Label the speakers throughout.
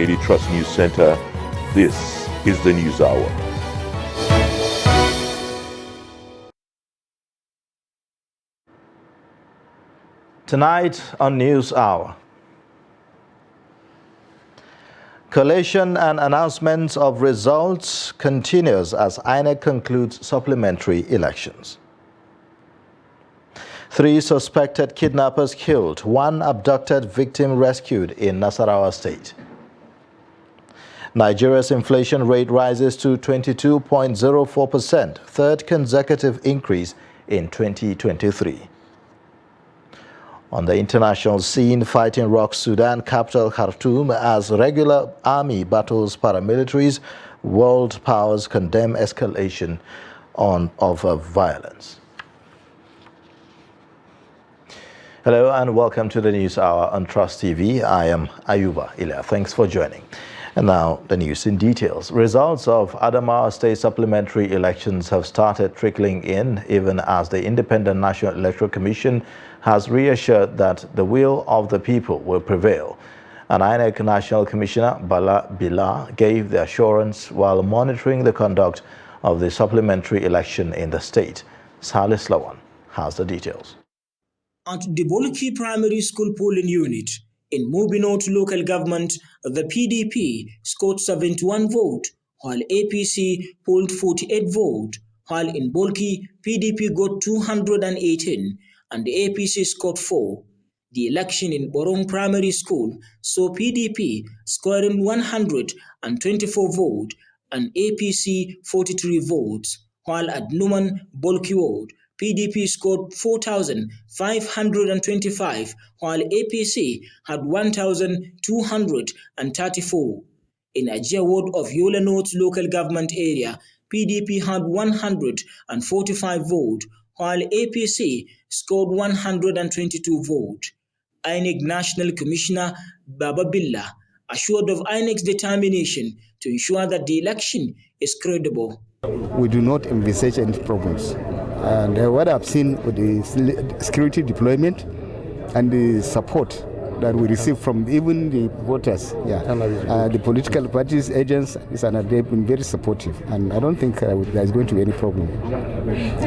Speaker 1: Daily Trust News Center. This is the News Hour.
Speaker 2: Tonight on News Hour, collation and announcements of results continues as INEC concludes supplementary elections. 3 suspected kidnappers killed, 1 abducted victim rescued in Nasarawa State. Nigeria's inflation rate rises to 22.04%, third consecutive increase in 2023. On the international scene, fighting rocks Sudan capital Khartoum as regular army battles paramilitaries. World powers condemn escalation of violence. Hello and welcome to the News Hour on Trust TV. I am Ayuba Ilya. Thanks for joining. And now the news in details. Results of Adamawa State supplementary elections have started trickling in, even as the Independent National Electoral Commission has reassured that the will of the people will prevail. And INEC National Commissioner Bala Bila gave the assurance while monitoring the conduct of the supplementary election in the state. Salis Lawan has the details.
Speaker 3: At the Bolki Primary School polling unit in Mubinot local government, the PDP scored 71 votes, while APC polled 48 votes, while in Bolki, PDP got 218 and the APC scored 4. The election in Borong Primary School saw PDP scoring 124 votes and APC 43 votes, while at Numan Bolki Ward, PDP scored 4,525, while APC had 1,234. In Ajia ward of Yola North local government area, PDP had 145 votes, while APC scored 122 votes. INEC National Commissioner Baba Billa assured of INEC's determination to ensure that the election is credible.
Speaker 4: We do not envisage any problems. And what I've seen with the security deployment and the support that we receive from even the voters, the political parties, agents, they've been very supportive. And I don't think there's going to be any problem.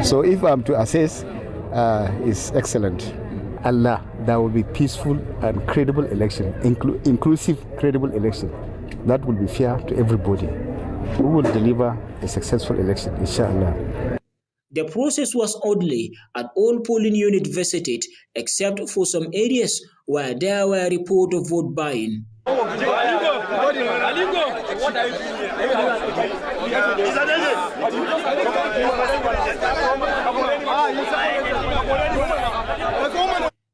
Speaker 4: So if I'm to assess, it's excellent. Allah, there will be peaceful and credible election, inclusive, credible election. That will be fair to everybody. We will deliver a successful election, inshallah.
Speaker 3: The process was orderly at all polling units visited, except for some areas where there were reports of vote buying.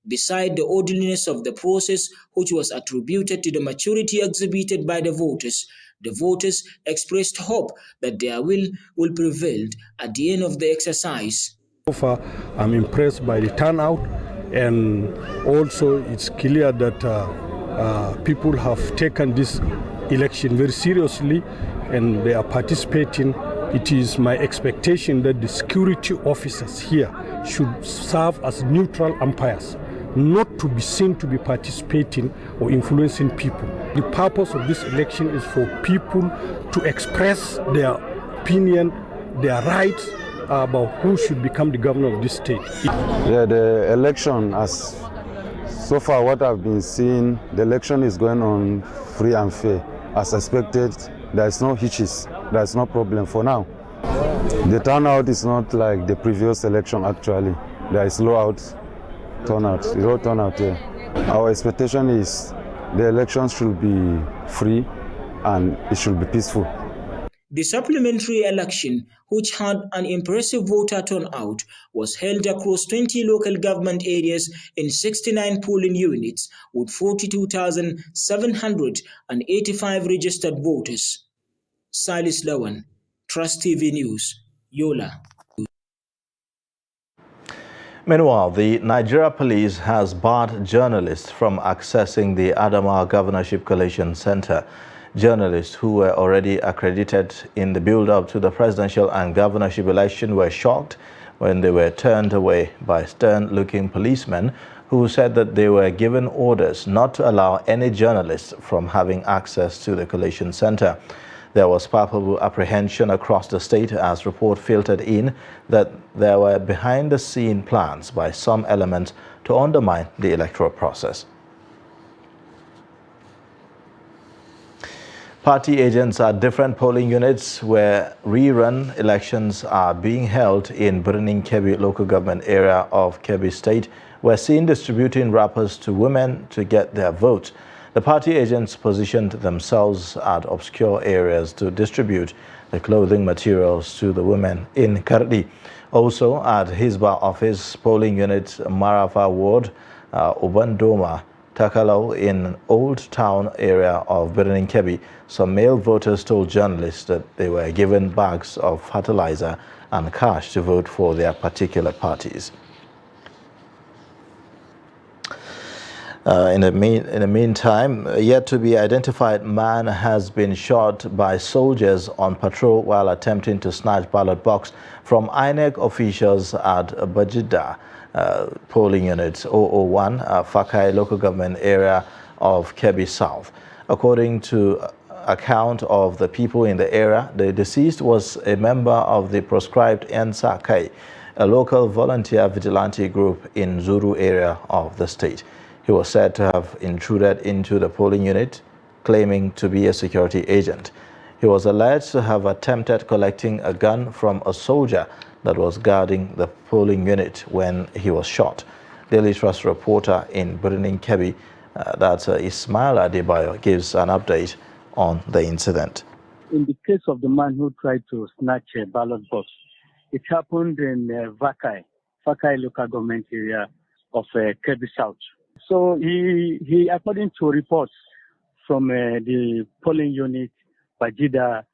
Speaker 3: Beside the orderliness of the process, which was attributed to the maturity exhibited by the voters expressed hope that their will prevail at the end of the exercise.
Speaker 5: So far, I'm impressed by the turnout, and also it's clear that people have taken this election very seriously and they are participating. It is my expectation that the security officers here should serve as neutral umpires, not to be seen to be participating or influencing people. The purpose of this election is for people to express their opinion, their rights about who should become the governor of this state.
Speaker 6: Yeah, the election, as so far what I've been seeing, the election is going on free and fair. As expected, there's no hitches, there's no problem for now. The turnout is not like the previous election actually. There is low turnout, yeah. Our expectation is the elections should be free and it should be peaceful.
Speaker 3: The supplementary election, which had an impressive voter turnout, was held across 20 local government areas in 69 polling units with 42,785 registered voters. Salis Lawan, Trust TV News, Yola.
Speaker 2: Meanwhile, the Nigeria police has barred journalists from accessing the Adamawa Governorship Collation Center. Journalists who were already accredited in the build-up to the presidential and governorship election were shocked when they were turned away by stern-looking policemen who said that they were given orders not to allow any journalists from having access to the collation center. There was palpable apprehension across the state as report filtered in that there were behind-the-scene plans by some elements to undermine the electoral process. Party agents at different polling units where rerun elections are being held in Birnin Kebbi local government area of Kebbi State were seen distributing wrappers to women to get their vote. The party agents positioned themselves at obscure areas to distribute the clothing materials to the women in Kardi. Also at Hisba office polling unit Marafa Ward, Ubandoma, Takalau in Old Town area of Birnin Kebbi, some male voters told journalists that they were given bags of fertilizer and cash to vote for their particular parties. In the meantime, a yet to be identified man has been shot by soldiers on patrol while attempting to snatch ballot box from INEC officials at Bajida polling unit 001, Fakai local government area of Kebbi South. According to account of the people in the area, the deceased was a member of the proscribed Ensakai, a local volunteer vigilante group in Zuru area of the state. He was said to have intruded into the polling unit, claiming to be a security agent. He was alleged to have attempted collecting a gun from a soldier that was guarding the polling unit when he was shot. Daily Trust reporter in Birnin Kebbi, Ismail Adebayo, gives an update on the incident.
Speaker 7: In the case of the man who tried to snatch a ballot box, it happened in Fakai local government area of Kebbi South. So he, according to reports from the polling unit, Bajida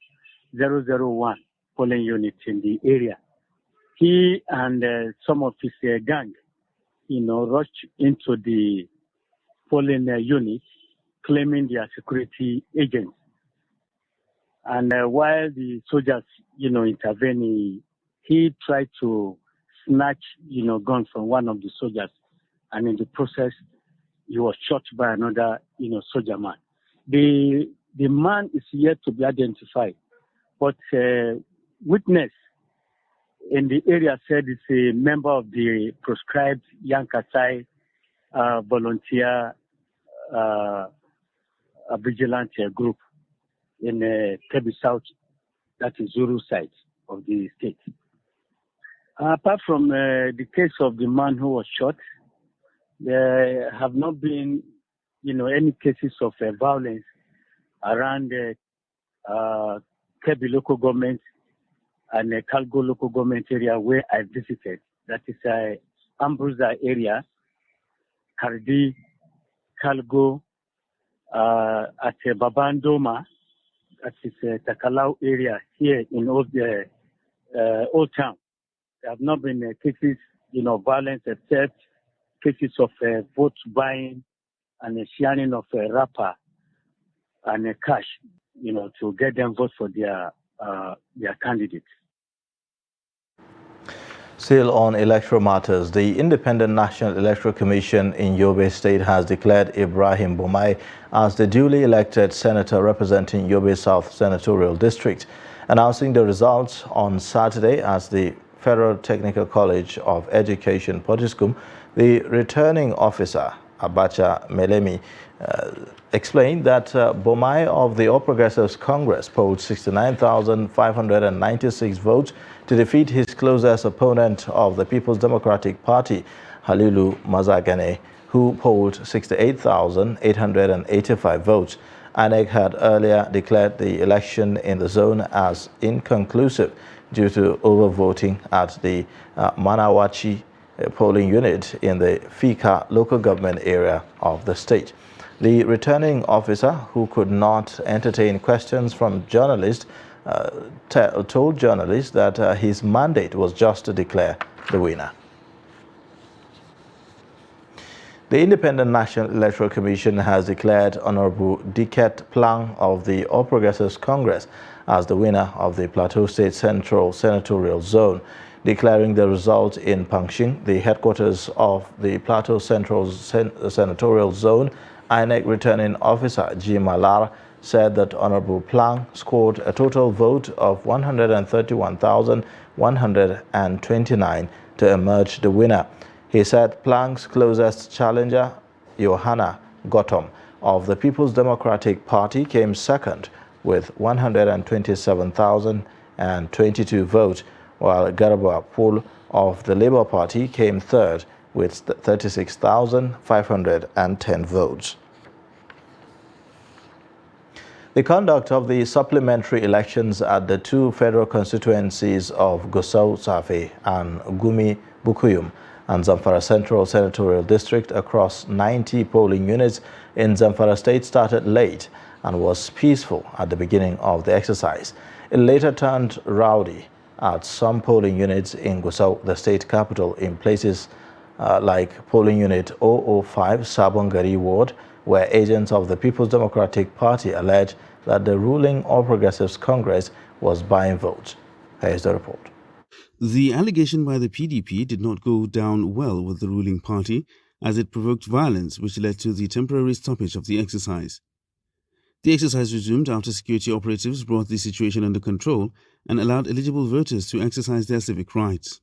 Speaker 7: 001 polling unit in the area, he and some of his gang, rushed into the polling unit, claiming they are security agents. And while the soldiers, intervened, he tried to snatch, gun from one of the soldiers, and in the process, he was shot by another, soldier man. The man is yet to be identified, but witness in the area said it's a member of the proscribed Yankasai volunteer vigilante group in Kebbi South, that is Zuru side of the state. Apart from the case of the man who was shot, there have not been, any cases of violence around Kebbi local government and Kalgo local government area where I visited. That is Ambruza area, Kardi, Kalgo, at Babandoma, that is Takalau area here in Old Town. There have not been cases, violence except cases of vote buying and sharing of wrapper and cash, to get them vote for their candidates.
Speaker 2: Still on electoral matters, the Independent National Electoral Commission in Yobe State has declared Ibrahim Bomai as the duly elected senator representing Yobe South Senatorial District, announcing the results on Saturday as the Federal Technical College of Education, Potiskum. The returning officer, Abacha Melemi, explained that Bomai of the All Progressives Congress polled 69,596 votes to defeat his closest opponent of the People's Democratic Party, Halilu Mazagane, who polled 68,885 votes. INEC had earlier declared the election in the zone as inconclusive due to overvoting at the Manawachi polling unit in the Fika local government area of the state. The returning officer, who could not entertain questions from journalists, told journalists that his mandate was just to declare the winner. The Independent National Electoral Commission has declared Honorable Diket Plang of the All Progressives Congress as the winner of the Plateau State Central Senatorial Zone. declaring the result in Pangxing, the headquarters of the Plateau Central Senatorial Zone. INEC returning officer G. Malar said that Honorable Plang scored a total vote of 131,129 to emerge the winner. He said Plang's closest challenger, Johanna Gottom of the People's Democratic Party, came second with 127,022 votes, while Garba Pool of the Labour Party came third with 36,510 votes. The conduct of the supplementary elections at the two federal constituencies of Gusau Safe and Gumi Bukuyum and Zamfara Central Senatorial District across 90 polling units in Zamfara State started late and was peaceful at the beginning of the exercise. It later turned rowdy at some polling units in Gusau, the state capital, in places like polling unit 005 Sabongari Ward, where agents of the People's Democratic Party allege that the ruling All Progressives Congress was buying votes. Here is the report.
Speaker 8: The allegation by the PDP did not go down well with the ruling party, as it provoked violence which led to the temporary stoppage of the exercise. The exercise resumed after security operatives brought the situation under control and allowed eligible voters to exercise their civic rights.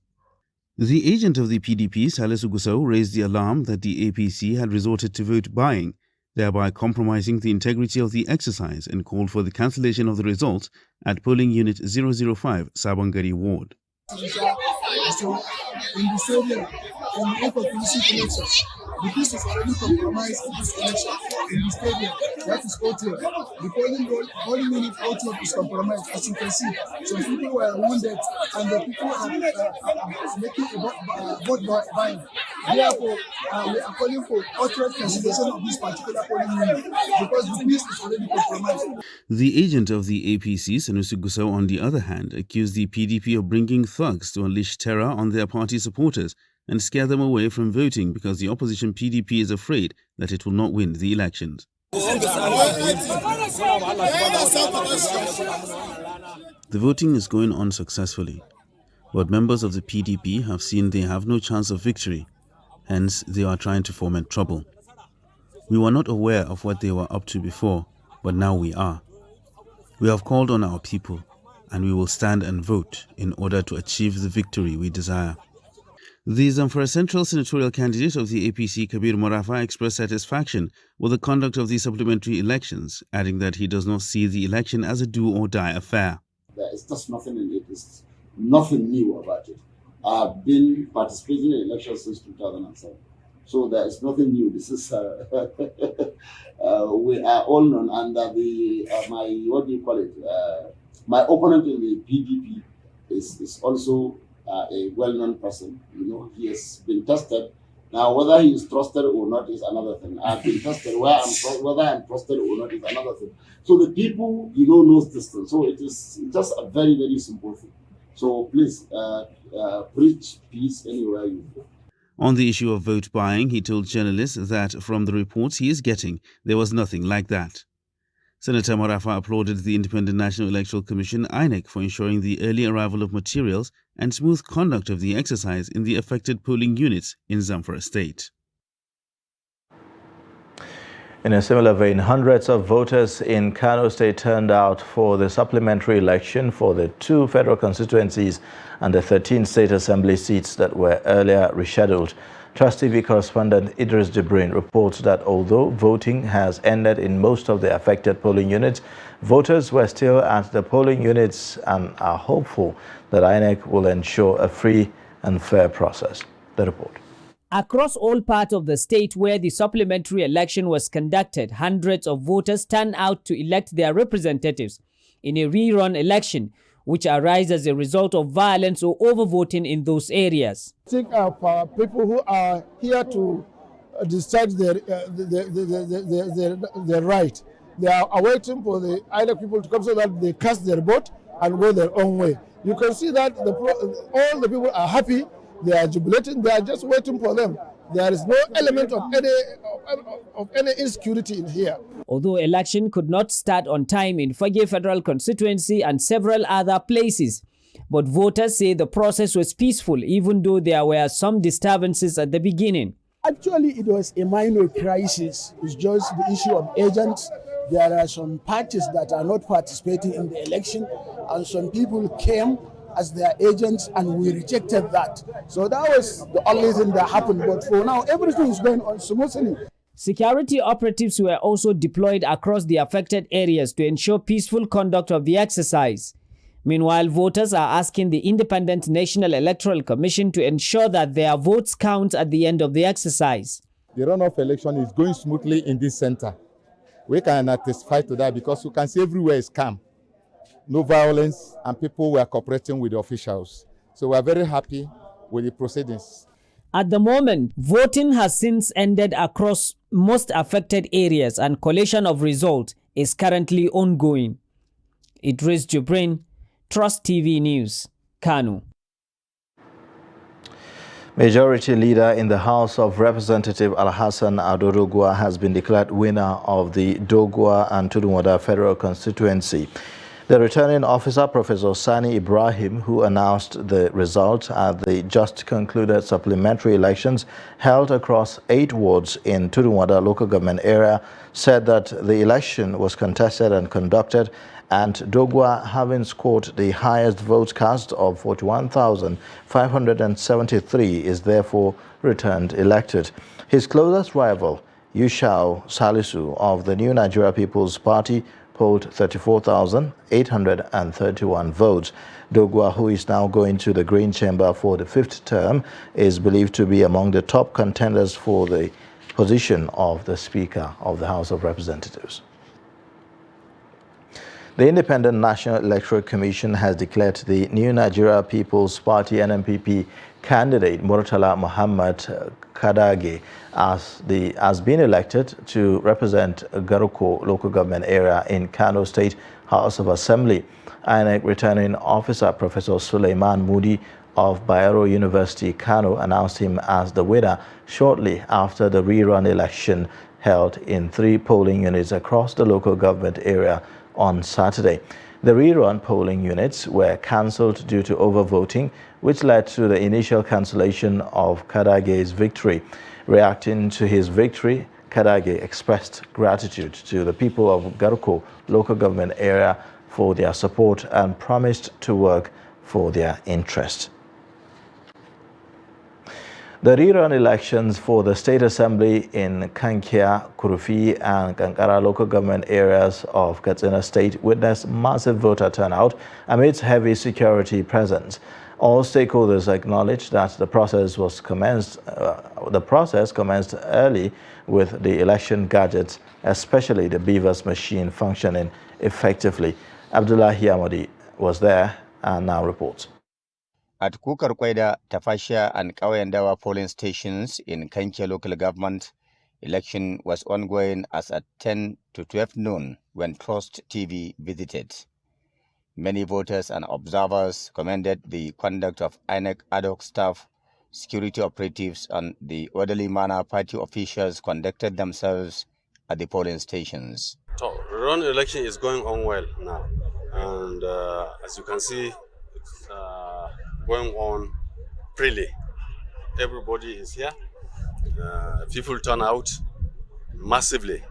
Speaker 8: The agent of the PDP, Salisu Gusau, raised the alarm that the APC had resorted to vote buying, thereby compromising the integrity of the exercise, and called for the cancellation of the results at polling unit 005 Sabongari Ward.
Speaker 9: In the stadium, on the elections, the peace is already compromised in this election. In the stadium, that is OTF. The polling unit OTF is compromised, as you can see. Some people were wounded, and the people are making a vote buying. Therefore, we are calling for outright cancellation of this particular polling unit because the peace is already compromised.
Speaker 8: The agent of the APC, Sanusi Gusau, on the other hand, accused the PDP of bringing thugs to unleash terror on their party supporters and scare them away from voting because the opposition PDP is afraid that it will not win the elections. The voting is going on successfully, but members of the PDP have seen they have no chance of victory, hence they are trying to foment trouble. We were not aware of what they were up to before, but now we are. We have called on our people, and we will stand and vote in order to achieve the victory we desire. The Zamfara Central Senatorial candidate of the APC, Kabir Morafa, expressed satisfaction with the conduct of the supplementary elections, adding that he does not see the election as a do-or-die affair.
Speaker 10: There is just nothing in it. It's nothing new about it. I've been participating in elections since 2007. So there is nothing new. This is we are all known under the my opponent in the PDP is also a well-known person. You know, he has been tested. Now, whether he is trusted or not is another thing. I've been tested. Whether I'm trusted or not is another thing. So the people, knows this thing. So it is just a very, very simple thing. So please preach peace anywhere you go.
Speaker 8: On the issue of vote buying, he told journalists that from the reports he is getting, there was nothing like that. Senator Morafa applauded the Independent National Electoral Commission, INEC, for ensuring the early arrival of materials and smooth conduct of the exercise in the affected polling units in Zamfara State.
Speaker 2: In a similar vein, hundreds of voters in Kano State turned out for the supplementary election for the 2 federal constituencies and the 13 state assembly seats that were earlier rescheduled. Trust TV correspondent Idris Jibrin reports that although voting has ended in most of the affected polling units, voters were still at the polling units and are hopeful that INEC will ensure a free and fair process. The report.
Speaker 11: Across all parts of the state where the supplementary election was conducted, hundreds of voters turned out to elect their representatives in a rerun election, which arose as a result of violence or overvoting in those areas.
Speaker 9: Think of people who are here to decide their right. They are waiting for the INEC people to come so that they cast their vote and go their own way. You can see that all the people are happy. They are jubilating. They are just waiting for them. There is no element of any insecurity in here.
Speaker 11: Although election could not start on time in Fagge Federal Constituency and several other places, But voters say the process was peaceful, even though there were some disturbances at the beginning.
Speaker 9: Actually, it was a minor crisis. It's just the issue of agents. There are some parties that are not participating in the election, and some people came as their agents, and we rejected that. So that was the only thing that happened. But for now, everything is going on smoothly.
Speaker 11: Security operatives were also deployed across the affected areas to ensure peaceful conduct of the exercise. Meanwhile, voters are asking the Independent National Electoral Commission to ensure that their votes count at the end of the exercise.
Speaker 12: The runoff election is going smoothly in this center. We can testify to that because you can see everywhere is calm. No violence, and people were cooperating with the officials. So we are very happy with the proceedings.
Speaker 11: At the moment, voting has since ended across most affected areas, and collation of results is currently ongoing. Idris Jubrin, Trust TV News, Kano.
Speaker 2: Majority Leader in the House of Representatives Alhassan Ado Doguwa has been declared winner of the Doguwa and Tudunwada Federal Constituency. The returning officer, Professor Sani Ibrahim, who announced the result at the just concluded supplementary elections held across 8 wards in Tudunwada local government area, said that the election was contested and conducted, and Doguwa, having scored the highest votes cast of 41,573, is therefore returned elected. His closest rival, Yushau Salisu of the New Nigeria People's Party, polled 34,831 votes. Doguwa, who is now going to the Green Chamber for the 5th term, is believed to be among the top contenders for the position of the Speaker of the House of Representatives. The Independent National Electoral Commission has declared the New Nigeria People's Party NNPP candidate Murtala Muhammad Kadage as being elected to represent Garuko local government area in Kano State House of Assembly. INEC returning officer Professor Suleiman Moody of Bayero University, Kano, announced him as the winner shortly after the rerun election held in 3 polling units across the local government area on Saturday. The rerun polling units were cancelled due to overvoting, which led to the initial cancellation of Kadage's victory. Reacting to his victory, Kadage expressed gratitude to the people of Garuko local government area for their support and promised to work for their interest. The rerun elections for the State Assembly in Kankia, Kurufi and Kankara local government areas of Katsina State witnessed massive voter turnout amidst heavy security presence. All stakeholders acknowledged that the process commenced early with the election gadgets, especially the Beavers machine, functioning effectively. Abdullahi Amadi was there and now reports.
Speaker 13: At Kukar Kwaida, Tafasha and Kawayandawa polling stations in Kankia local government, election was ongoing as at 10 to 12 noon when Trust TV visited. Many voters and observers commended the conduct of INEC ad hoc staff, security operatives, and the orderly manner party officials conducted themselves at the polling stations.
Speaker 14: So, run election is going on well now, and as you can see, it's going on freely. Everybody is here. People turn out massively.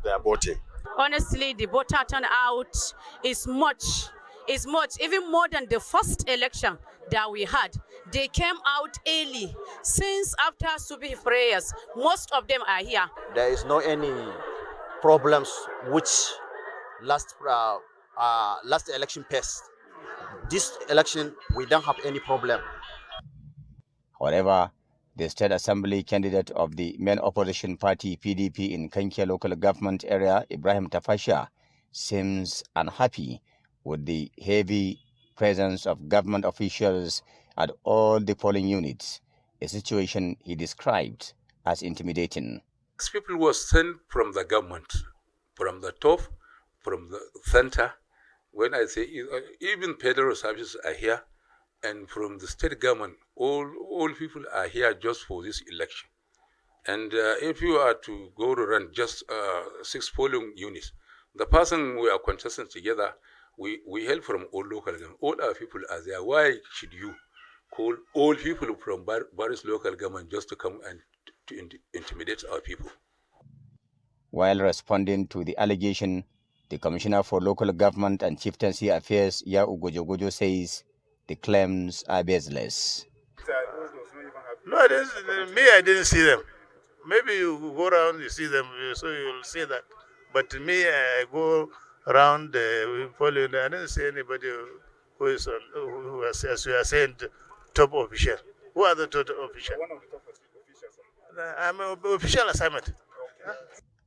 Speaker 14: They are voting.
Speaker 15: Honestly, the voter turnout is much, even more than the first election that we had. They came out early. Since after Subhi prayers, most of them are here.
Speaker 16: There is no any problems which last election passed. This election, we don't have any problem.
Speaker 13: However, the State Assembly candidate of the main opposition party, PDP, in Kankia local government area, Ibrahim Tafasha, seems unhappy with the heavy presence of government officials at all the polling units, a situation he described as intimidating.
Speaker 17: These people were sent from the government, from the top, from the center. When I say even federal services are here, and from the state government, all people are here just for this election. And if you are to go to run just 6 polling units, the person we are contesting together We hail from all local government. All our people are there. Why should you call all people from various local government just to come and to intimidate our people?
Speaker 13: While responding to the allegation, the Commissioner for Local Government and Chieftaincy Affairs, Ya'u Gojogojo, says the claims are baseless.
Speaker 18: No, I didn't see them. Maybe you go around, you see them, so you'll see that. But me, I go around, we follow, I didn't see anybody who is on, who is, as you are saying, top official. Who are the top officials? One of the top officials. I'm an official assignment.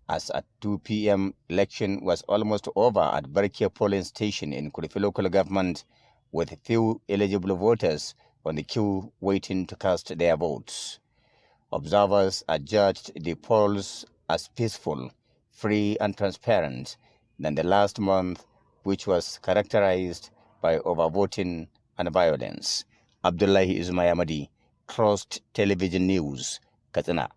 Speaker 13: As at 2 p.m., election was almost over at Barkia polling station in Kurifi local government, with few eligible voters on the queue waiting to cast their votes. Observers adjudged the polls as peaceful, free and transparent than the last month, which was characterized by overvoting and violence. Abdullahi Ismayamadi, Trust Television News, Katsina.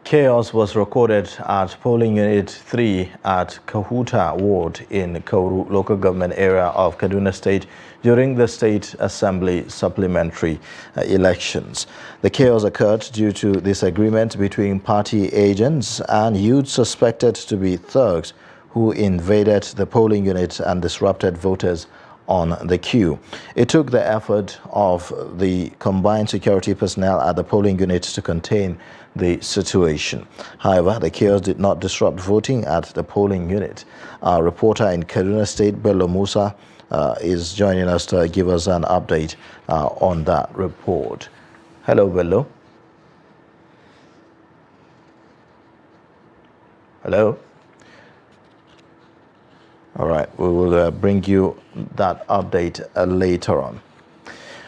Speaker 2: Chaos was recorded at polling unit 3 at Kahuta Ward in Kauru local government area of Kaduna State during the State Assembly supplementary elections. The chaos occurred due to disagreement between party agents and youth suspected to be thugs who invaded the polling unit and disrupted voters on the queue. It took the effort of the combined security personnel at the polling unit to contain the situation. However, the chaos did not disrupt voting at the polling unit. Our reporter in Kaduna State, Bello Musa, is joining us to give us an update on that report. Hello, Bello. Hello. All right, we will bring you that update later on.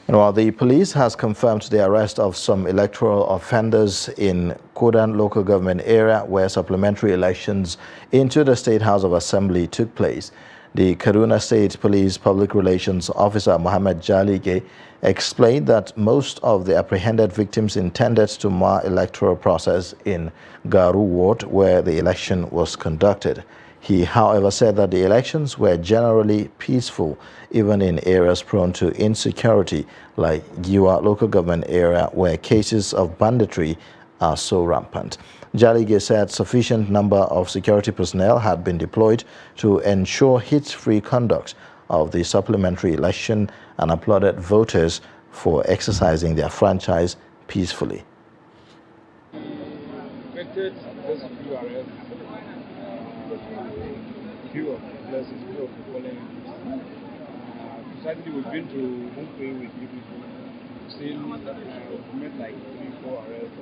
Speaker 2: Meanwhile, the police has confirmed the arrest of some electoral offenders in Kodan local government area where supplementary elections into the State House of Assembly took place. The Kaduna State Police Public Relations Officer Mohammed Jalige explained that most of the apprehended victims intended to mar electoral process in Garu Ward where the election was conducted. He, however, said that the elections were generally peaceful, even in areas prone to insecurity, like Giwa local government area, where cases of banditry are so rampant. Jalige said sufficient number of security personnel had been deployed to ensure hit-free conduct of the supplementary election and applauded voters for exercising their franchise peacefully.
Speaker 19: Few of the places, few of the polling units. Recently, we've been to Mumbai with you people. We've seen, we've met like 3-4 arrests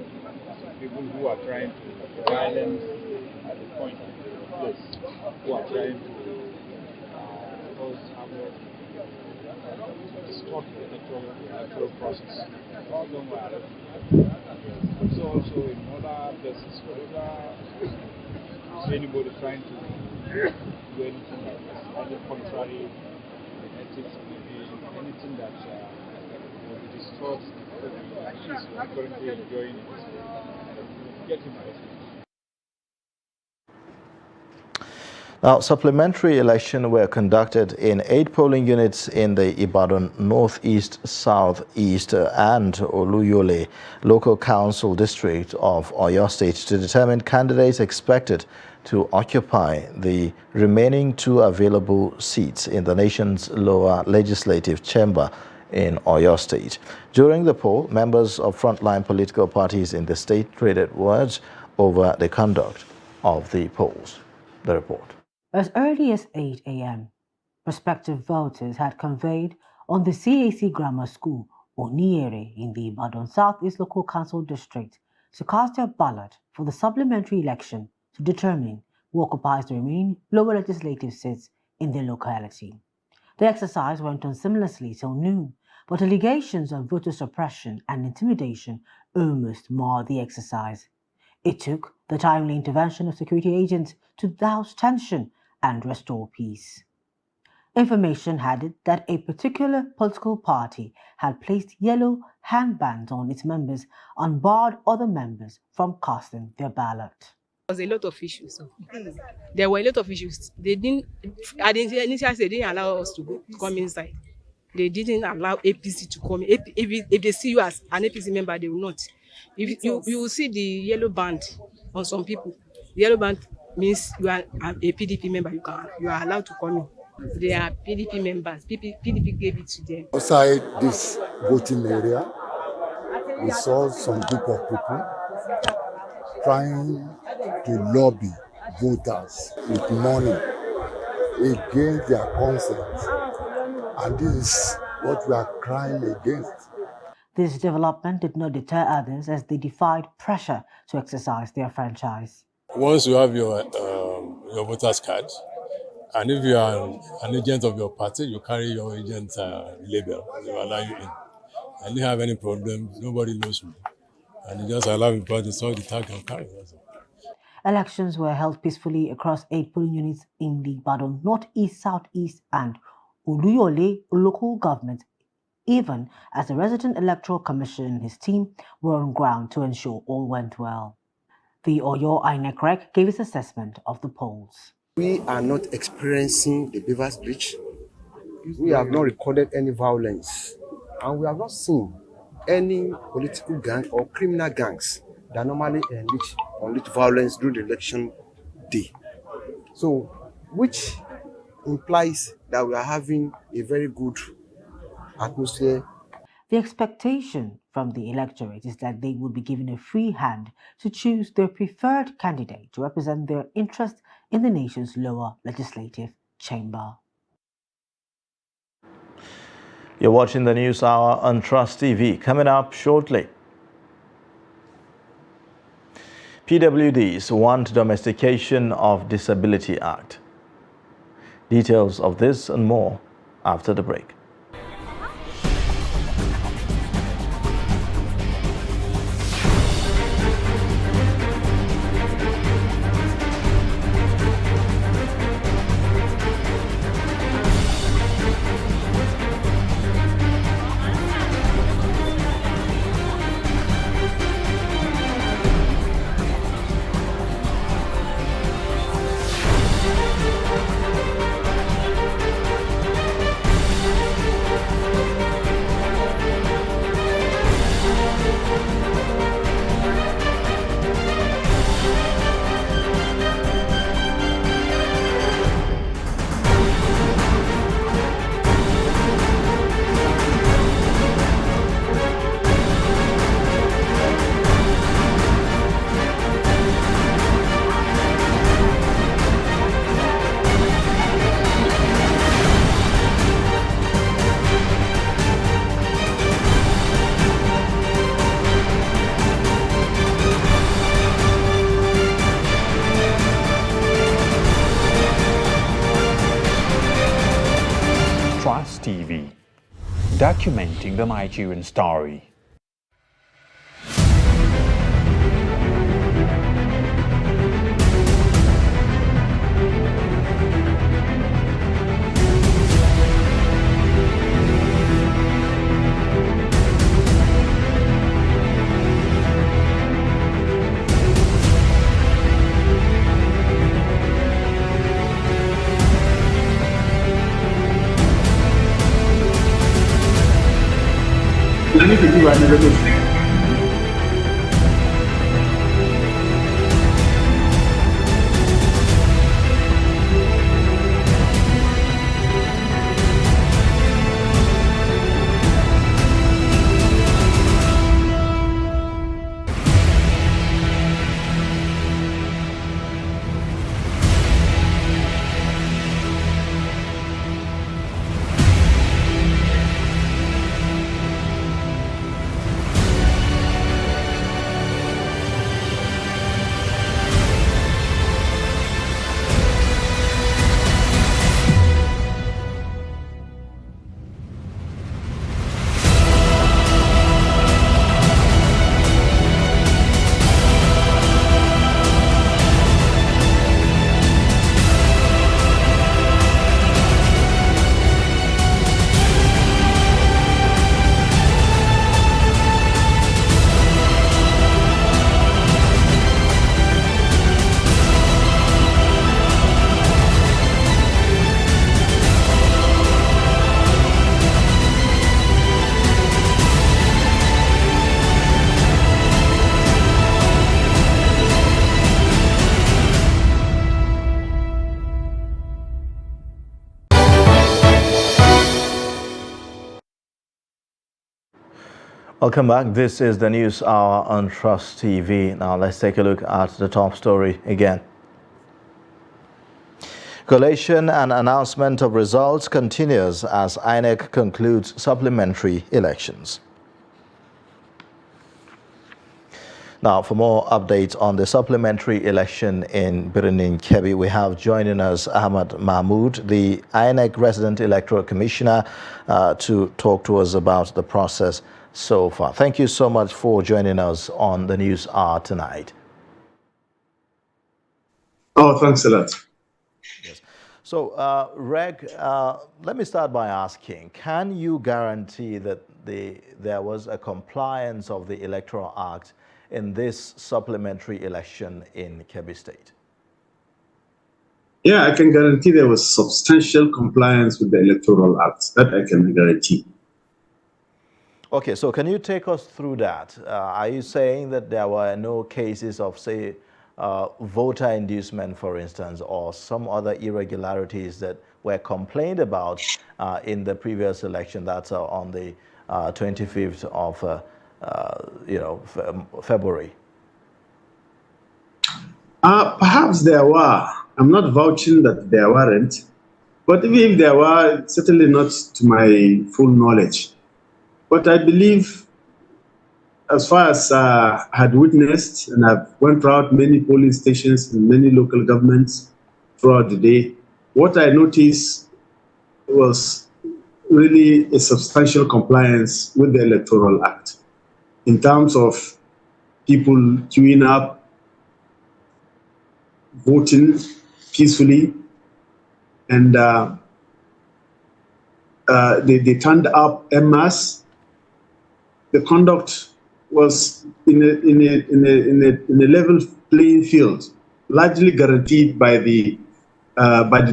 Speaker 19: of people who are trying to violence at the point of this, who are trying to cause havoc, to distort the electoral process. All of them were arrested. So also in other places, wherever see anybody trying to do anything like this, either contrary to ethics, maybe anything that will distort the actions we are currently enjoying, get him arrested.
Speaker 2: Now, supplementary elections were conducted in 8 polling units in the Ibadan Northeast, Southeast and Oluyole local council district of Oyo State to determine candidates expected to occupy the remaining 2 available seats in the nation's lower legislative chamber in Oyo State. During the poll, members of frontline political parties in the state traded words over the conduct of the polls. The report.
Speaker 20: As early as 8 a.m., prospective voters had conveyed on the CAC Grammar School, Oniere, in the Ibadan Southeast Local Council District to cast their ballot for the supplementary election to determine who occupies the remaining lower legislative seats in their locality. The exercise went on seamlessly till noon, but allegations of voter suppression and intimidation almost marred the exercise. It took the timely intervention of security agents to douse tension and restore peace. Information had it that a particular political party had placed yellow handbands on its members and barred other members from casting their ballot.
Speaker 21: was a lot of issues. There were a lot of issues. They didn't, at the initial stage, they didn't allow us to come inside. They didn't allow APC to come. If they see you as an APC member, they will not. If you will see the yellow band on some people. The yellow band means you are a PDP member. You are allowed to come in. They are PDP members. PDP gave it to them.
Speaker 22: Outside this voting area, we saw some group of people trying to lobby voters with money against their consent. And this is what we are crying against.
Speaker 20: This development did not deter others as they defied pressure to exercise their franchise.
Speaker 23: Once you have your voter's card, and if you are an agent of your party, you carry your agent label. They will allow you in. I didn't have any problem. Nobody knows me. And you just allow me because they saw the tag and carry.
Speaker 20: Elections were held peacefully across 8 polling units in the Ibadan Northeast, Southeast, and Oluyole local government, even as the resident electoral commission and his team were on ground to ensure all went well. The Oyo INEC Rec gave its assessment of the polls.
Speaker 24: We are not experiencing the Beavers Breach. We have not recorded any violence, and we have not seen any political gang or criminal gangs that normally unleash violence during the election day. So, which implies that we are having a very good atmosphere.
Speaker 20: The expectation from the electorate is that they will be given a free hand to choose their preferred candidate to represent their interest in the nation's lower legislative chamber.
Speaker 2: You're watching the News Hour on Trust TV. Coming up shortly. PWDs want domestication of Disability Act. Details of this and more after the break.
Speaker 25: Trust TV, documenting the Nigerian story.
Speaker 9: We need to do another thing.
Speaker 2: Welcome back. This is the News Hour on Trust TV. Now let's take a look at the top story again. Collation and announcement of results continues as INEC concludes supplementary elections. Now, for more updates on the supplementary election in Birnin Kebbi, we have joining us Ahmad Mahmood, the INEC Resident Electoral Commissioner, to talk to us about the process so far. Thank you so much for joining us on the News Hour tonight.
Speaker 1: Oh, thanks a lot.
Speaker 2: Yes. So, Reg, let me start by asking, can you guarantee that there was a compliance of the Electoral Act in this supplementary election in Kebbi State?
Speaker 1: Yeah, I can guarantee there was substantial compliance with the Electoral Act. That I can guarantee.
Speaker 2: Okay, so can you take us through that? Are you saying that there were no cases of, say, voter inducement, for instance, or some other irregularities that were complained about in the previous election, that's on the 25th of February?
Speaker 1: Perhaps there were. I'm not vouching that there weren't, but even if there were, certainly not to my full knowledge. But I believe, as far as I had witnessed, and I've went throughout many polling stations in many local governments throughout the day, what I noticed was really a substantial compliance with the Electoral Act in terms of people queuing up, voting peacefully, and they turned up en masse. The conduct was in a level playing field, largely guaranteed by the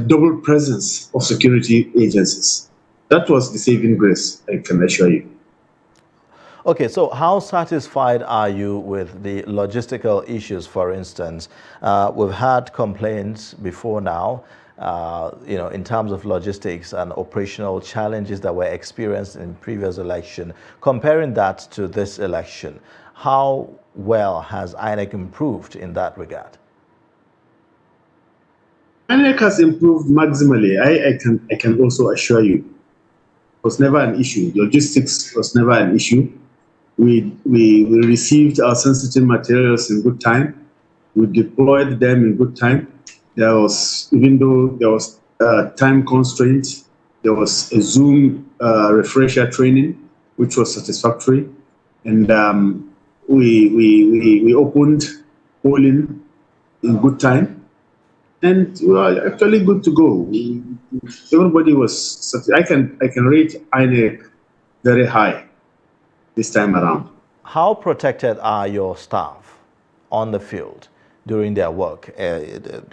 Speaker 1: double presence of security agencies. That was the saving grace, I can assure you.
Speaker 2: Okay, so how satisfied are you with the logistical issues, for instance? We've had complaints before now, in terms of logistics and operational challenges that were experienced in previous election. Comparing that to this election, how well has INEC improved in that regard?
Speaker 1: INEC has improved maximally. I can also assure you. It was never an issue. Logistics was never an issue. We received our sensitive materials in good time. We deployed them in good time. There was, even though there was time constraint, there was a Zoom refresher training, which was satisfactory. And we opened polling in good time. And we were actually good to go. Everybody was, I can rate INEC very high this time around.
Speaker 2: How protected are your staff on the field during their work?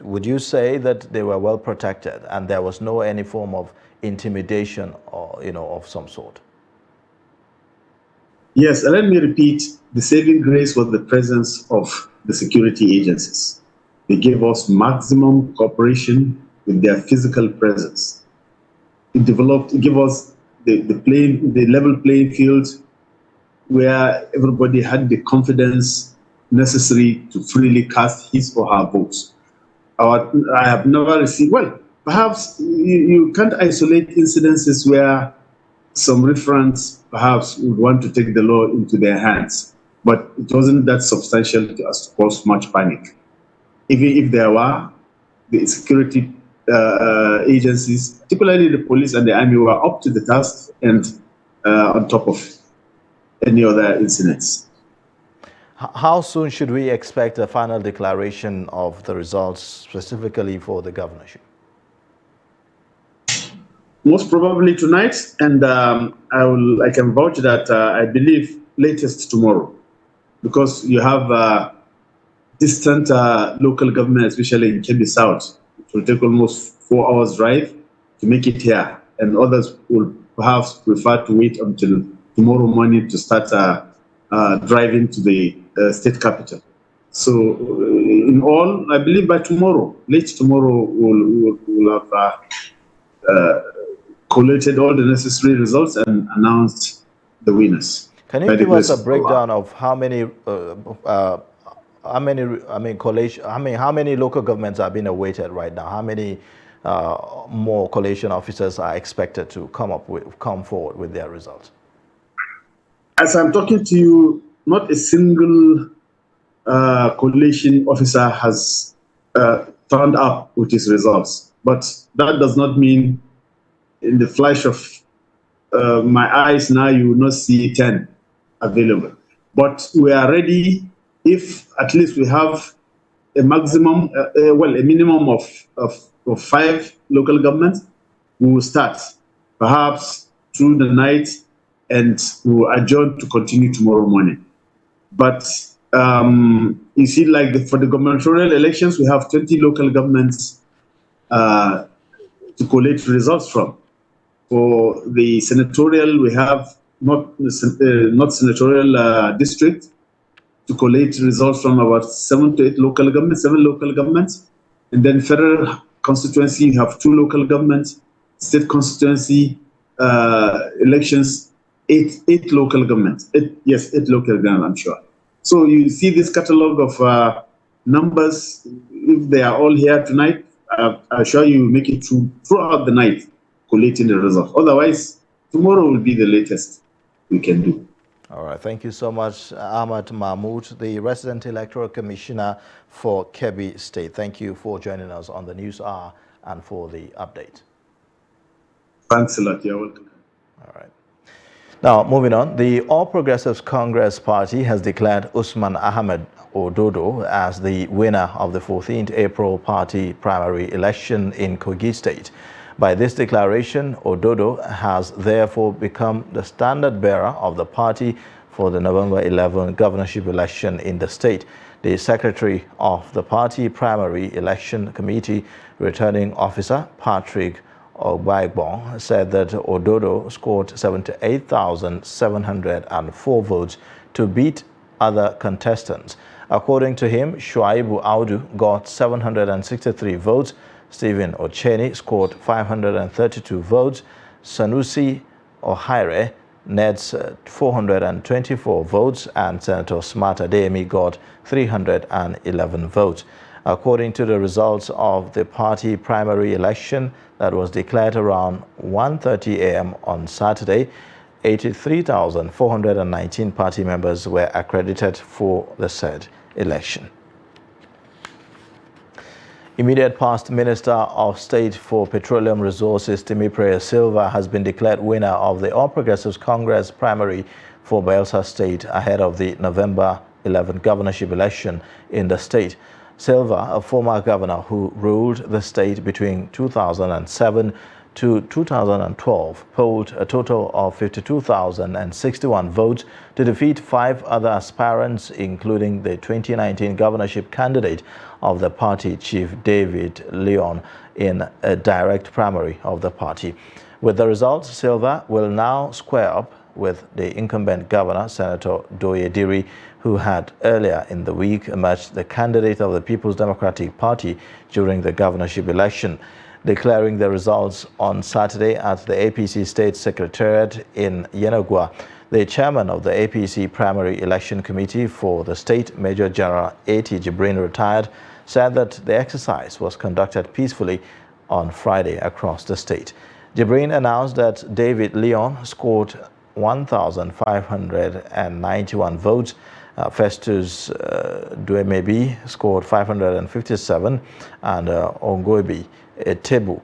Speaker 2: Would you say that they were well protected and there was no any form of intimidation or of some sort?
Speaker 1: Yes, let me repeat, the saving grace was the presence of the security agencies. They gave us maximum cooperation with their physical presence. It gave us the level playing field where everybody had the confidence necessary to freely cast his or her votes. I have never received, well, perhaps you can't isolate incidences where some referents perhaps would want to take the law into their hands, but it wasn't that substantial as to cause much panic. Even if there were, the security agencies, particularly the police and the army, were up to the task and on top of any other incidents.
Speaker 2: How soon should we expect a final declaration of the results, specifically for the governorship?
Speaker 1: Most probably tonight, and I can vouch that I believe latest tomorrow, because you have distant local government, especially in Kebbi South. It will take almost 4 hours drive to make it here, and others will perhaps prefer to wait until tomorrow morning to start driving to the state capital. So in all, I believe by tomorrow, late tomorrow, we'll have collated all the necessary results and announced the winners.
Speaker 2: Can you give us a breakdown of how many local governments are being awaited right now? How many more collation officers are expected to come forward with their results?
Speaker 1: As I'm talking to you, not a single collation officer has turned up with his results. But that does not mean in the flash of my eyes now you will not see 10 available. But we are ready if at least we have a maximum, a minimum of 5 local governments. We will start perhaps through the night and we will adjourn to continue tomorrow morning. But you see, like for the gubernatorial elections, we have 20 local governments to collate results from. For the senatorial, we have not senatorial district to collate results from about 7 local governments. And then federal constituency, you have 2 local governments. State constituency elections, 8 local governments. 8 local governments, I'm sure. So you see this catalog of numbers. If they are all here tonight, I assure you make it throughout the night, collating the results. Otherwise, tomorrow will be the latest we can do.
Speaker 2: All right. Thank you so much, Ahmad Mahmoud, the Resident Electoral Commissioner for Kebbi State. Thank you for joining us on the News Hour and for the update.
Speaker 1: Thanks a lot. You're welcome.
Speaker 2: All right. Now, moving on, the All Progressives Congress Party has declared Usman Ahmed Ododo as the winner of the 14th April party primary election in Kogi State. By this declaration, Ododo has therefore become the standard bearer of the party for the November 11 governorship election in the state. The secretary of the party primary election committee, returning officer Patrick Ogbagbon, said that Ododo scored 78,704 votes to beat other contestants. According to him, Shuaibu Audu got 763 votes, Stephen Ocheni scored 532 votes, Sanusi Ohaire nets 424 votes, and Senator Smart Adeyemi got 311 votes. According to the results of the party primary election that was declared around 1:30 a.m. on Saturday, 83,419 party members were accredited for the said election. Immediate past Minister of State for Petroleum Resources Temipre Silva has been declared winner of the All Progressives Congress primary for Bayelsa State ahead of the November 11 governorship election in the state. Silva, a former governor who ruled the state between 2007 to 2012, polled a total of 52,061 votes to defeat 5 other aspirants, including the 2019 governorship candidate of the party, Chief David Leon, in a direct primary of the party. With the results, Silva will now square up with the incumbent governor, Senator Doye Diri, who had earlier in the week emerged the candidate of the People's Democratic Party during the governorship election. Declaring the results on Saturday at the APC State Secretariat in Yenagoa, the chairman of the APC Primary Election Committee for the state, Major General A.T. Jibrin, retired, said that the exercise was conducted peacefully on Friday across the state. Jibrin announced that David Leon scored 1,591 votes. Festus Duemebi scored 557, and Ongoibi Tebu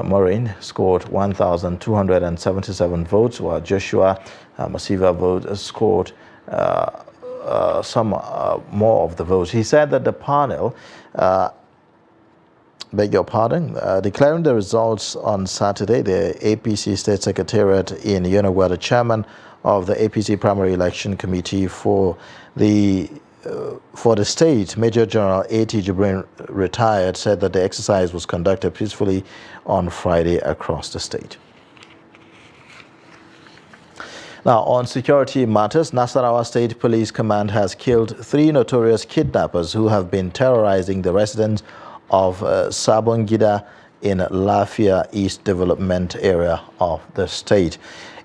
Speaker 2: Maureen scored 1,277 votes, while Joshua Masiva scored some more of the votes. He said that the panel, declaring the results on Saturday, the APC State Secretariat in Yenagoa, the chairman of the APC Primary Election Committee for the state, Major General A.T. Jibrin, retired, said that the exercise was conducted peacefully on Friday across the state. Now, on security matters, Nasarawa State Police Command has killed 3 notorious kidnappers who have been terrorizing the residents of Sabongida in Lafia East Development area of the state.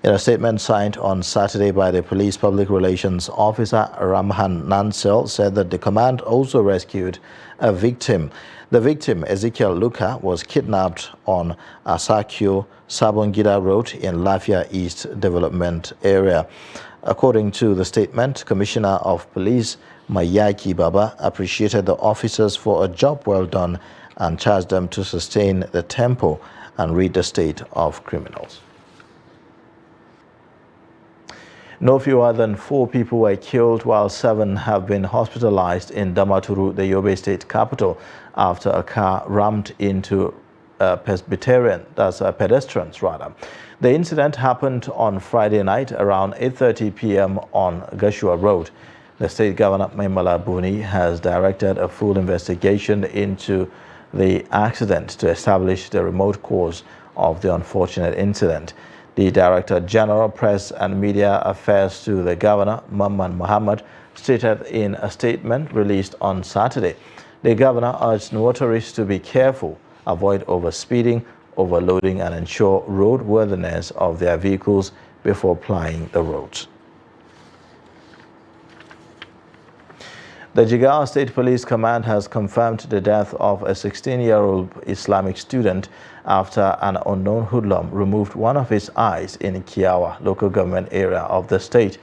Speaker 2: In a statement signed on Saturday by the police public relations officer, Ramhan Nansel said that the command also rescued a victim. The victim, Ezekiel Luka, was kidnapped on Asakio Sabongida Road in Lafia East Development Area. According to the statement, Commissioner of Police Mayaki Baba appreciated the officers for a job well done and charged them to sustain the tempo and rid the state of criminals. No fewer than 4 people were killed while 7 have been hospitalized in Damaturu, the Yobe state capital, after a car rammed into pedestrians. The incident happened on Friday night around 8:30 p.m. on Gashua Road. The state governor, Maimala Buni, has directed a full investigation into the accident to establish the remote cause of the unfortunate incident. The Director General Press and Media Affairs to the Governor, Mamman Mohammed, stated in a statement released on Saturday. The Governor urged motorists to be careful, avoid overspeeding, overloading, and ensure roadworthiness of their vehicles before plying the roads. The Jigawa State Police Command has confirmed the death of a 16-year-old Islamic student after an unknown hoodlum removed one of his eyes in Kiawa local government area of the state.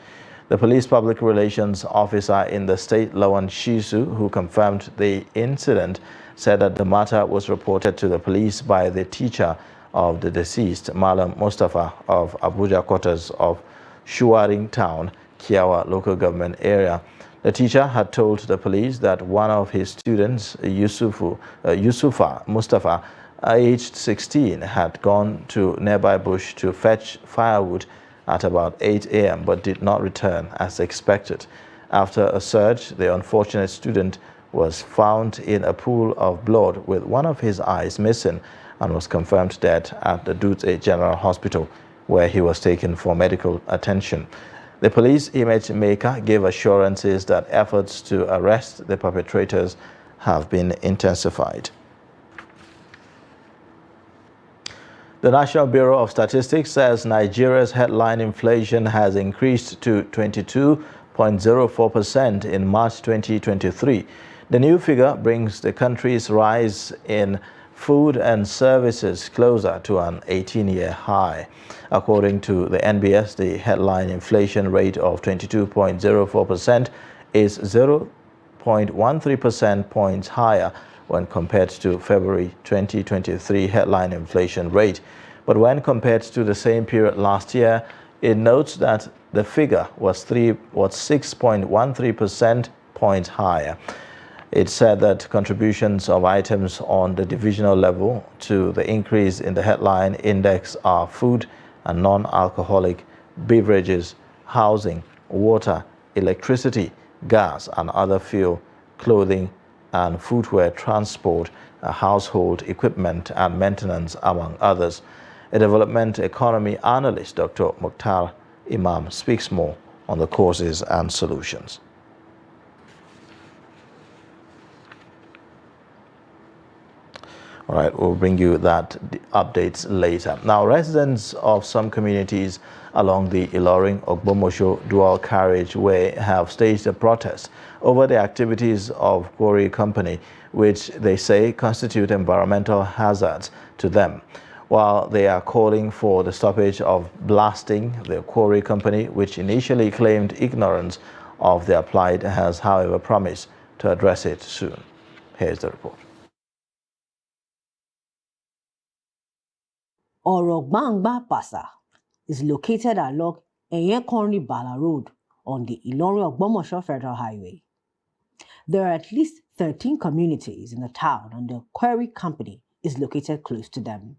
Speaker 2: The police public relations officer in the state, Lawan Shisu, who confirmed the incident, said that the matter was reported to the police by the teacher of the deceased, Malam Mustafa of Abuja quarters of Shuwaring Town, Kiawa local government area. The teacher had told the police that one of his students, Yusufa Mustafa, aged 16, had gone to nearby bush to fetch firewood at about 8 a.m. but did not return as expected. After a search, the unfortunate student was found in a pool of blood with one of his eyes missing and was confirmed dead at the Dutse General Hospital, where he was taken for medical attention. The police image maker gave assurances that efforts to arrest the perpetrators have been intensified. The National Bureau of Statistics says Nigeria's headline inflation has increased to 22.04% in March 2023. The new figure brings the country's rise in food and services closer to an 18-year high. According to the NBS, the headline inflation rate of 22.04% is 0.13% points higher when compared to February 2023 headline inflation rate. But when compared to the same period last year, it notes that the figure was 6.13% points higher. It said that contributions of items on the divisional level to the increase in the headline index are food and non-alcoholic beverages, housing, water, electricity, gas and other fuel, clothing and footwear, transport, household equipment and maintenance, among others. A development economy analyst, Dr. Mukhtar Imam, speaks more on the causes and solutions. All right, we'll bring you that updates later. Now, residents of some communities along the Ilorin-Ogbomosho dual carriageway have staged a protest over the activities of quarry company, which they say constitute environmental hazards to them. While they are calling for the stoppage of blasting, the quarry company, which initially claimed ignorance of the plight, has, however, promised to address it soon. Here's the report.
Speaker 20: Orogbangba Pasa is located along Enyekonri Bala Road on the Ilorin-Ogbomosho Federal Highway. There are at least 13 communities in the town and the quarry company is located close to them.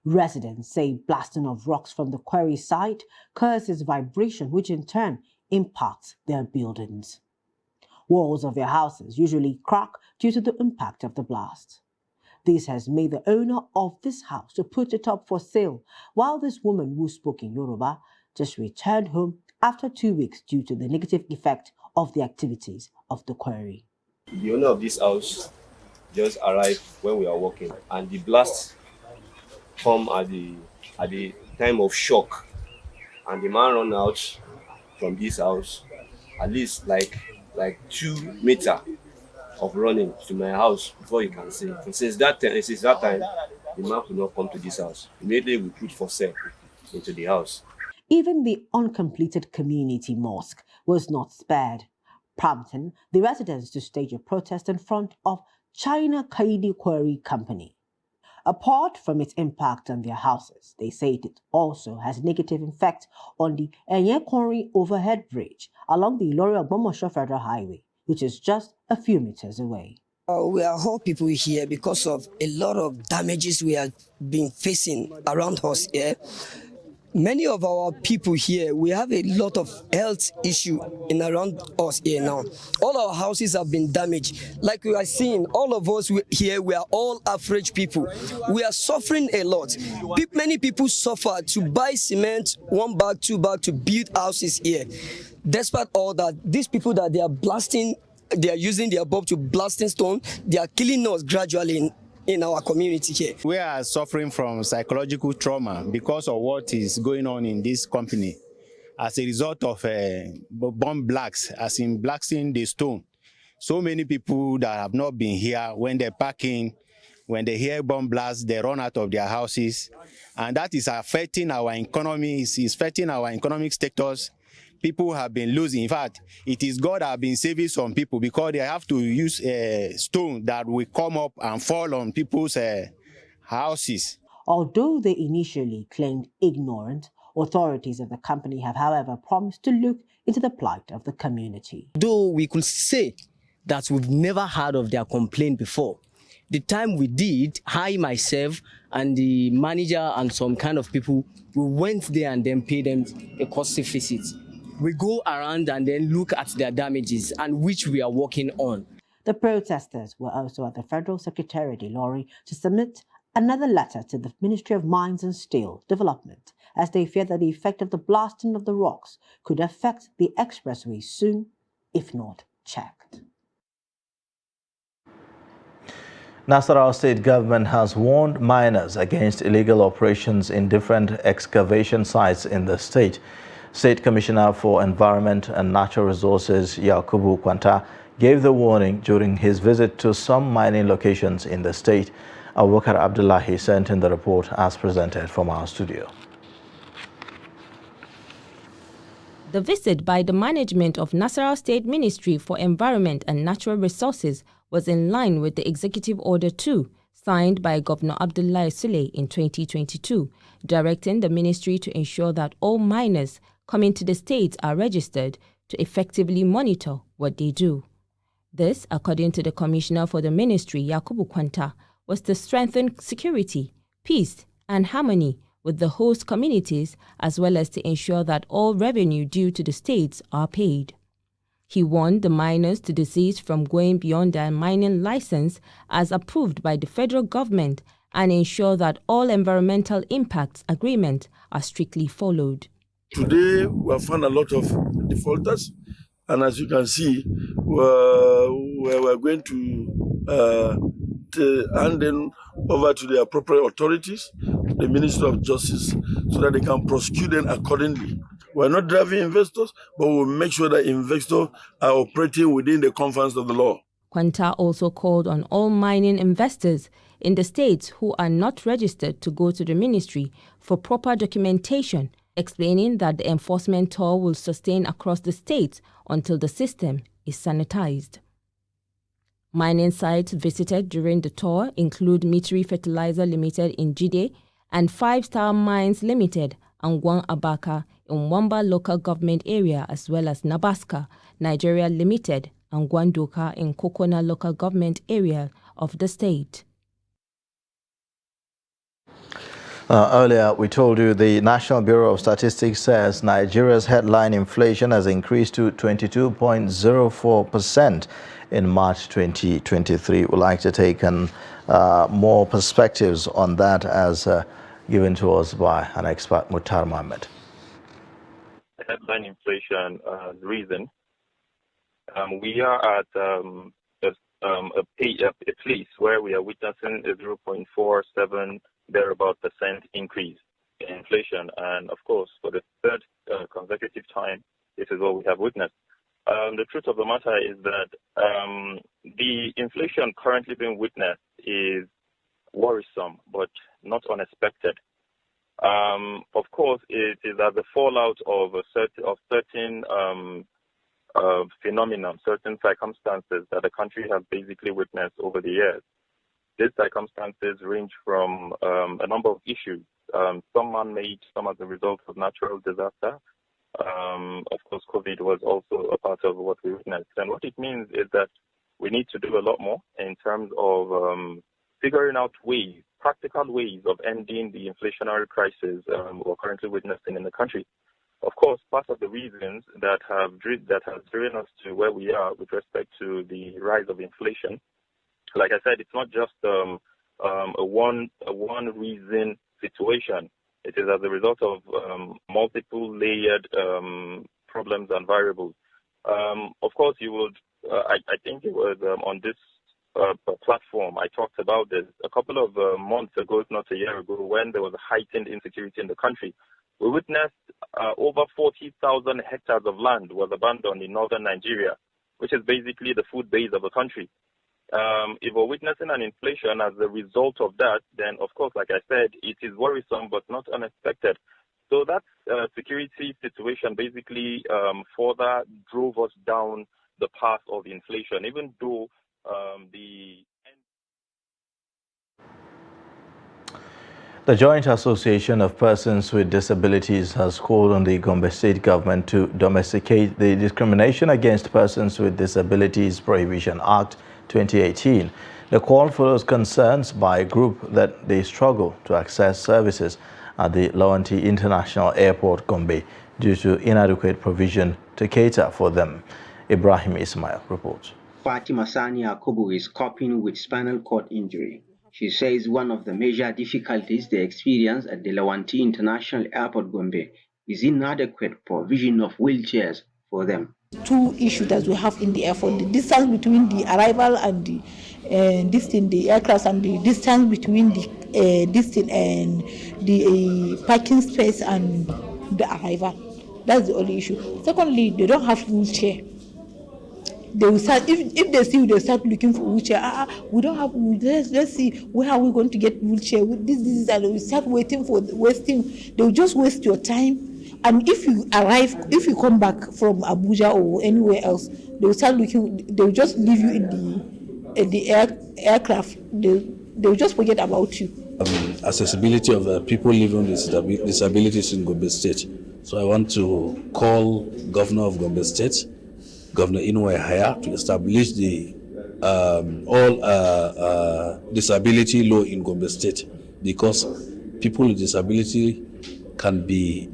Speaker 20: Residents say blasting of rocks from the quarry site causes vibration, which in turn impacts their buildings. Walls of their houses usually crack due to the impact of the blast. This has made the owner of this house to put it up for sale, while this woman who spoke in Yoruba just returned home after 2 weeks due to the negative effect of the activities of the quarry.
Speaker 3: The owner of this house just arrived when we are working, and the blast come at the time of shock. and the man run out from his house, at least like 2 meters of running to my house before he can see. And since that time, the man could not come to this house. Immediately we put for sale into the house.
Speaker 20: Even the uncompleted community mosque was not spared, prompting the residents to stage a protest in front of China Kaidi Quarry Company. Apart from its impact on their houses, they say it also has negative effect on the Enye Quarry overhead bridge along the Ilori-Ogbomosho Federal Highway, which is just a few meters away.
Speaker 4: We are all people here because of a lot of damages we have been facing around us here. Many of our people here, we have a lot of health issue in around us here now. All our houses have been damaged. Like we are seeing, all of us here, we are all average people. We are suffering a lot. Many people suffer to buy cement, 1 bag, 2 bag to build houses here. Despite all that, these people that they are blasting, they are using their bomb to blasting stone, they are killing us gradually in our community here.
Speaker 5: We are suffering from psychological trauma because of what is going on in this company as a result of bomb blacks, as in blasting the stone. So many people that have not been here, when they're parking, when they hear bomb blasts, they run out of their houses. And that is affecting our economy, it's affecting our economic status. People have been losing. In fact, it is God that have been saving some people because they have to use a stone that will come up and fall on people's houses.
Speaker 20: Although they initially claimed ignorant, authorities of the company have, however, promised to look into the plight of the community.
Speaker 4: Though we could say that we've never heard of their complaint before, the time we did, I myself and the manager and some kind of people, we went there and then paid them a costly visit. We go around and then look at their damages and which we are working on.
Speaker 20: The protesters were also at the Federal Secretariat Ilori to submit another letter to the Ministry of Mines and Steel Development, as they fear that the effect of the blasting of the rocks could affect the expressway soon, if not checked.
Speaker 2: Nasarawa State Government has warned miners against illegal operations in different excavation sites in the state. State Commissioner for Environment and Natural Resources Yakubu Kwanta gave the warning during his visit to some mining locations in the state. Abubakar Abdullahi sent in the report as presented from our studio.
Speaker 6: The visit by the management of Nasarawa State Ministry for Environment and Natural Resources was in line with the Executive Order 2, signed by Governor Abdullahi Sule in 2022, directing the ministry to ensure that all miners coming to the state are registered to effectively monitor what they do. This, according to the Commissioner for the Ministry, Yakubu Kwanta, was to strengthen security, peace, and harmony with the host communities, as well as to ensure that all revenue due to the states are paid. He warned the miners to desist from going beyond their mining license as approved by the federal government and ensure that all environmental impacts agreements are strictly followed.
Speaker 7: Today, we have found a lot of defaulters, and as you can see, we're going to hand them over to the appropriate authorities, the Ministry of Justice, so that they can prosecute them accordingly. We're not driving investors, but we'll make sure that investors are operating within the confines of the law.
Speaker 6: Kwanta also called on all mining investors in the states who are not registered to go to the ministry for proper documentation, explaining that the enforcement tour will sustain across the states until the system is sanitized. Mining sites visited during the tour include Mitri Fertilizer Limited in Jide and 5 Star Mines Limited and Gwang Abaka in Wamba local government area, as well as Nabaska, Nigeria Limited and Gwandoka in Kokona local government area of the state.
Speaker 2: Earlier, we told you the National Bureau of Statistics says Nigeria's headline inflation has increased to 22.04% in March 2023. We'd like to take more perspectives on that as given to us by an expert, Muhtar Mohammed.
Speaker 10: Headline inflation reason. We are at a place where we are witnessing a 0.47 thereabout % increase inflation. And of course, for the third consecutive time, this is what we have witnessed. The truth of the matter is that the inflation currently being witnessed is worrisome, but not unexpected. Of course, it is as the fallout of certain phenomenon, certain circumstances that the country has basically witnessed over the years. These circumstances range from a number of issues, some man-made, some as a result of natural disaster. Of course, COVID was also a part of what we witnessed. And what it means is that we need to do a lot more in terms of figuring out ways, practical ways of ending the inflationary crisis we're currently witnessing in the country. Of course, part of the reasons that has driven us to where we are with respect to the rise of inflation, like I said, it's not just a one reason situation. It is as a result of multiple layered problems and variables. Of course, you would. I think it was on this platform I talked about this a couple of months ago, if not a year ago, when there was a heightened insecurity in the country. We witnessed over 40,000 hectares of land was abandoned in northern Nigeria, which is basically the food base of the country. If we're witnessing an inflation as a result of that, then of course, like I said, it is worrisome but not unexpected. So that security situation basically further drove us down the path of inflation, even though
Speaker 2: The Joint Association of Persons with Disabilities has called on the Gombe State government to domesticate the Discrimination Against Persons with Disabilities Prohibition Act 2018. The call follows concerns by a group that they struggle to access services at the Lawanti International Airport, Gombe, due to inadequate provision to cater for them. Ibrahim Ismail reports.
Speaker 8: Fatima Sani Yakubu is coping with spinal cord injury. She says one of the major difficulties they experience at the Lawanti International Airport, Gombe, is inadequate provision of wheelchairs for them.
Speaker 11: Two issues that we have in the airport: the distance between the arrival and the aircraft, and the distance between the distance and the parking space and the arrival. That's the only issue. Secondly, they don't have wheelchair. They will start, if they see you, they start looking for wheelchair. We don't have. Let's see, where are we going to get wheelchair? This, and we start wasting. They will just waste your time. And if you arrive, if you come back from Abuja or anywhere else, they will start looking. They will just leave you in the aircraft. They will just forget about you.
Speaker 12: Accessibility of people living with disabilities in Gombe State. So I want to call Governor of Gombe State, Governor Inouye Haya, to establish the all disability law in Gombe State, because people with disability can be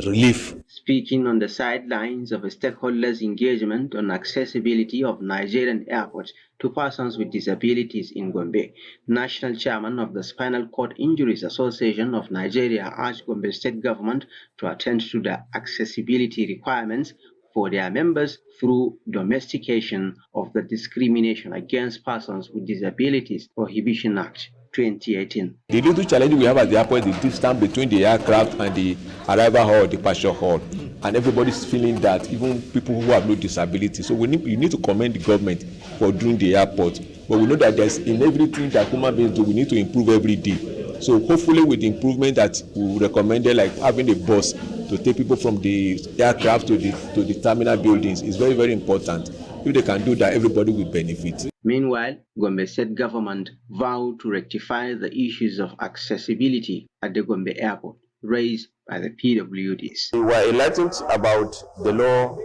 Speaker 12: relief.
Speaker 8: Speaking on the sidelines of a stakeholders' engagement on accessibility of Nigerian airports to persons with disabilities in Gombe, National Chairman of the Spinal Cord Injuries Association of Nigeria urged Gombe State government to attend to the accessibility requirements for their members through domestication of the Discrimination Against Persons with Disabilities Prohibition Act 2018.
Speaker 14: The little challenge we have at the airport is the distance between the aircraft and the arrival hall, departure hall, and everybody's feeling that, even people who have no disability. So you need to commend the government for doing the airport, but we know that there's in everything that human beings do, we need to improve every day. So hopefully, with the improvement that we recommended, like having a bus to take people from the aircraft to the terminal buildings, is very, very important. If they can do that, everybody will benefit.
Speaker 8: Meanwhile, Gombe State government vowed to rectify the issues of accessibility at the Gombe airport raised by the PWDs.
Speaker 15: We were enlightened about the law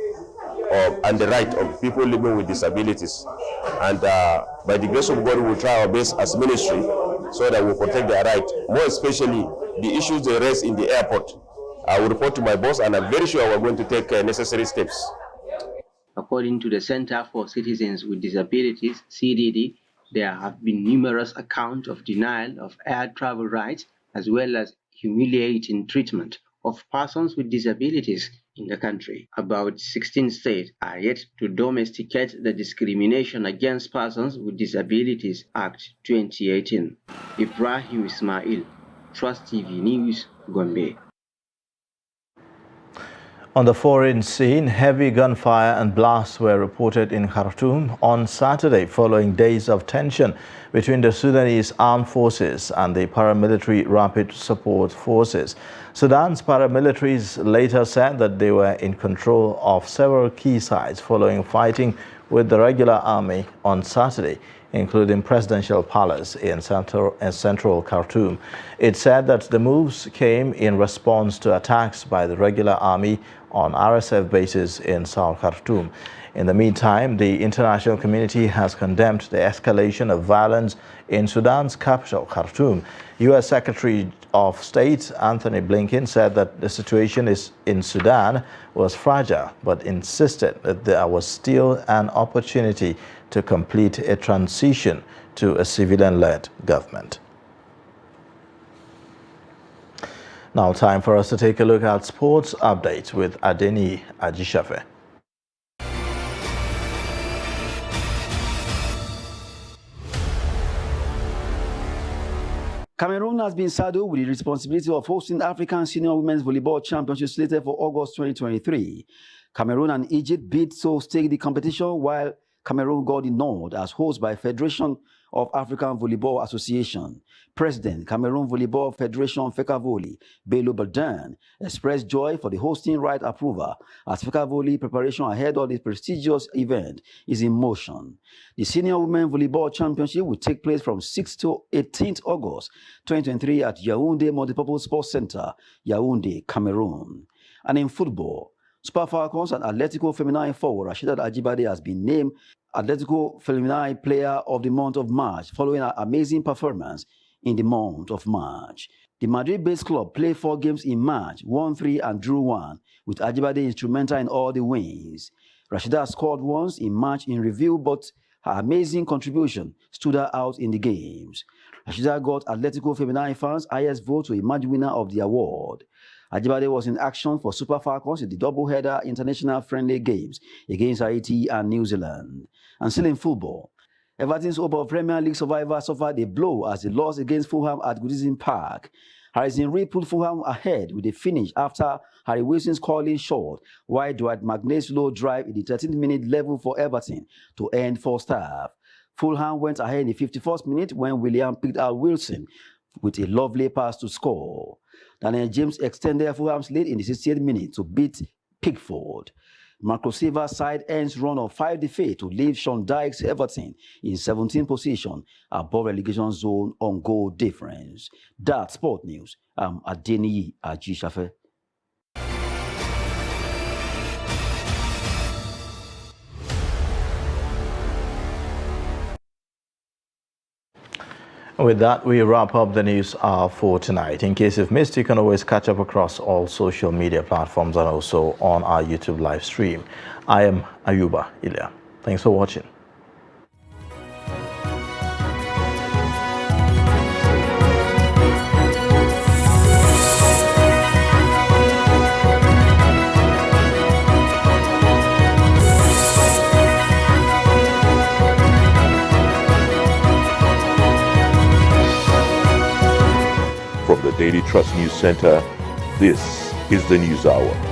Speaker 15: and the right of people living with disabilities, and by the grace of God, we will try our best as ministry so that we protect their right, more especially the issues they raise in the airport. I will report to my boss, and I'm very sure we're going to take necessary steps.
Speaker 8: According to the Center for Citizens with Disabilities, CDD, there have been numerous accounts of denial of air travel rights as well as humiliating treatment of persons with disabilities in the country. About 16 states are yet to domesticate the Discrimination Against Persons with Disabilities Act 2018. Ibrahim Ismail, Trust TV News, Gombe.
Speaker 2: On the foreign scene, heavy gunfire and blasts were reported in Khartoum on Saturday following days of tension between the Sudanese armed forces and the paramilitary rapid support forces. Sudan's paramilitaries later said that they were in control of several key sites following fighting with the regular army on Saturday, including Presidential Palace in central Khartoum. It said that the moves came in response to attacks by the regular army on RSF bases in South Khartoum. In the meantime, the international community has condemned the escalation of violence in Sudan's capital, Khartoum. U.S. Secretary of State Anthony Blinken said that the situation in Sudan was fragile, but insisted that there was still an opportunity to complete a transition to a civilian-led government. Now time for us to take a look at sports updates with Adeni Ajishafe.
Speaker 13: Cameroon has been saddled with the responsibility of hosting African Senior Women's Volleyball Championship slated for August 2023. Cameroon and Egypt bid to stake the competition, while Cameroon got the nod as host by Federation of African Volleyball Association. President, Cameroon Volleyball Federation Fekavoli, Bello Baldan, expressed joy for the hosting right approval as Fekavoli preparation ahead of the prestigious event is in motion. The Senior Women Volleyball Championship will take place from 6th to 18th August 2023 at Yaoundé Multipurpose Sports Center, Yaoundé, Cameroon. And in football, Super Falcons and Atletico Feminine forward Rasheedat Ajibade has been named Atletico Feminine Player of the Month of March following an amazing performance in the month of March. The Madrid-based club played 4 games in March, won 3 and drew 1, with Ajibade instrumental in all the wins. Rasheedat scored once in March in review, but her amazing contribution stood her out in the games. Rasheedat got Atletico Feminine fans' highest vote to emerge winner of the award. Ajibade was in action for Super Falcons in the double-header international friendly games against Haiti and New Zealand. And still in football, Everton's hope of Premier League survivor suffered a blow as they lost against Fulham at Goodison Park. Harrison Reed put Fulham ahead with a finish after Harry Wilson's calling short, while Dwight McNeil's low drive in the 13th minute level for Everton to end first half. Fulham went ahead in the 51st minute when William picked out Wilson with a lovely pass to score. Daniel James extended Fulham's lead in the 68th minute to beat Pickford. Marco Silva's side ends run of 5 defeat to leave Sean Dyche's Everton in 17th position above relegation zone on goal difference. That's Sport News. I'm Adeni Ajishafe.
Speaker 2: With that, we wrap up the news hour for tonight. In case you've missed, you can always catch up across all social media platforms and also on our YouTube live stream. I am Ayuba Ilya. Thanks for watching.
Speaker 16: From the Daily Trust News Center, this is the News Hour.